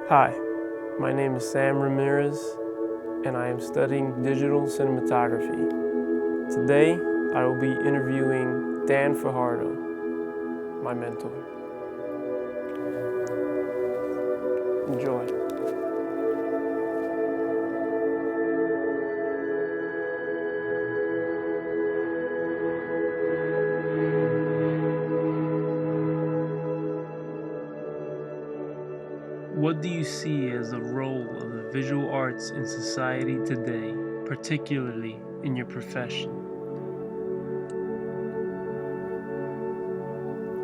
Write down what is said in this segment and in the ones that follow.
Hi, my name is Sam Ramirez, and I am studying digital cinematography. Today, I will be interviewing Dan Fajardo, my mentor. Enjoy. What do you see as the role of the visual arts in society today, particularly in your profession?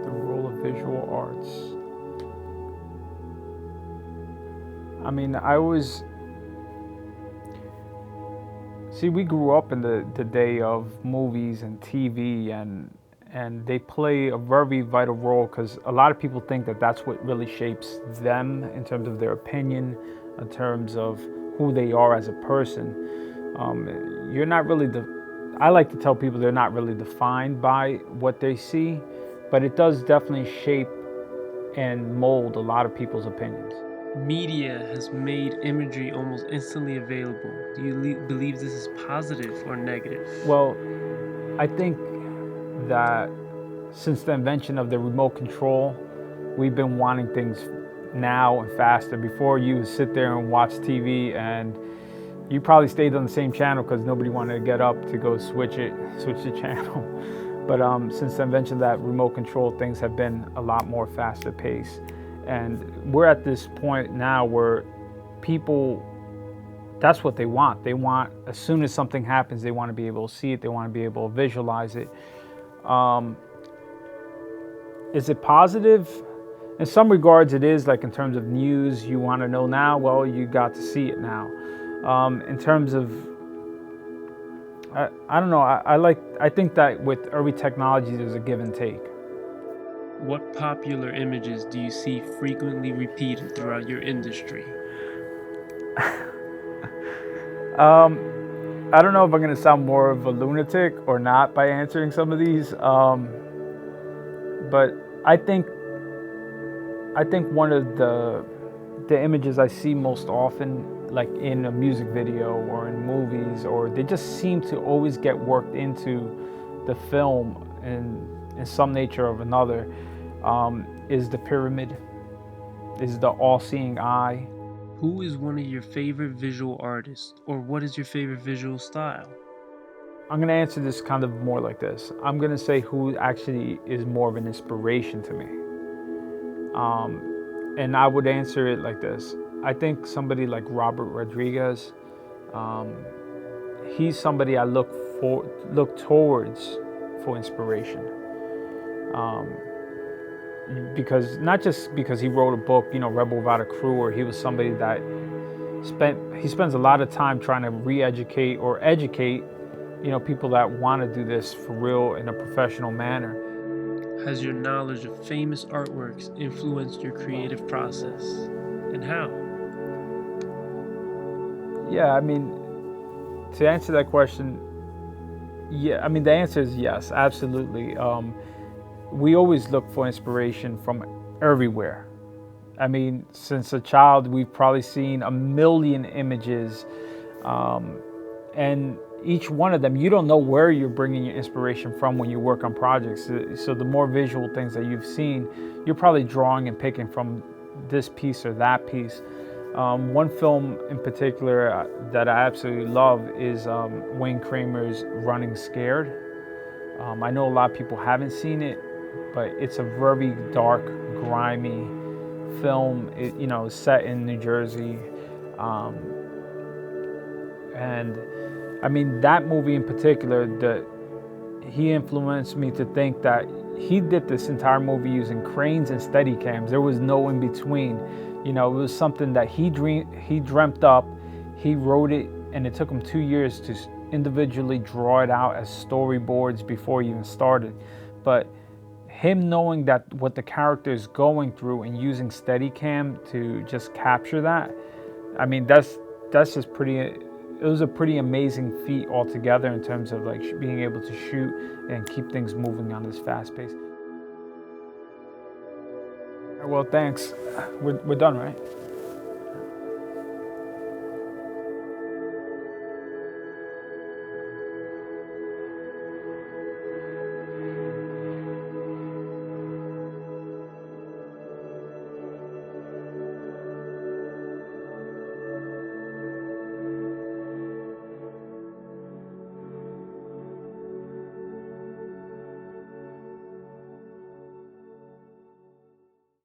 The role of visual arts. I mean, we grew up in the day of movies and TV, and they play a very vital role because a lot of people think that that's what really shapes them in terms of their opinion, in terms of who they are as a person. You're not really I like to tell people they're not really defined by what they see, but it does definitely shape and mold a lot of people's opinions. Media has made imagery almost instantly available. Do you believe this is positive or negative? Well, I think that since the invention of the remote control, we've been wanting things now and faster. Before, you would sit there and watch TV, and you probably stayed on the same channel because nobody wanted to get up to go switch the channel. But since the invention of that remote control, things have been a lot more faster paced. And we're at this point now where people, that's what they want. They want, as soon as something happens, they want to be able to see it, they want to be able to visualize it. Is it positive? In some regards it is, like in terms of news, you want to know now, well, you got to see it now. In terms of, I don't know, I think that with every technology there's a give and take. What popular images do you see frequently repeated throughout your industry? I don't know if I'm going to sound more of a lunatic or not by answering some of these, but I think one of the images I see most often, like in a music video or in movies, or they just seem to always get worked into the film in some nature or another, is the pyramid, is the all-seeing eye. Who is one of your favorite visual artists, or what is your favorite visual style? I'm going to answer this kind of more like this. I'm going to say who actually is more of an inspiration to me. And I would answer it like this. I think somebody like Robert Rodriguez, he's somebody I look towards for inspiration. Because not just because he wrote a book, Rebel Without a Crew, or he was somebody that spends a lot of time trying to re-educate or educate, people that want to do this for real in a professional manner. Has your knowledge of famous artworks influenced your creative process, and how? Yeah, I mean, to answer that question, yeah, I mean, the answer is yes, absolutely. We always look for inspiration from everywhere. I mean, since a child, we've probably seen a million images, and each one of them, you don't know where you're bringing your inspiration from when you work on projects. So the more visual things that you've seen, you're probably drawing and picking from this piece or that piece. One film in particular that I absolutely love is Wayne Kramer's Running Scared. I know a lot of people haven't seen it, but it's a very dark, grimy film. Set in New Jersey, and I mean, that movie in particular, he influenced me to think that he did this entire movie using cranes and Steadicams. There was no in between. It was something that he dreamt up. He wrote it, and it took him 2 years to individually draw it out as storyboards before he even started. But him knowing that what the character is going through and using Steadicam to just capture that, I mean, that's just pretty. It was a pretty amazing feat altogether in terms of like being able to shoot and keep things moving on this fast pace. Well, thanks. We're done, right?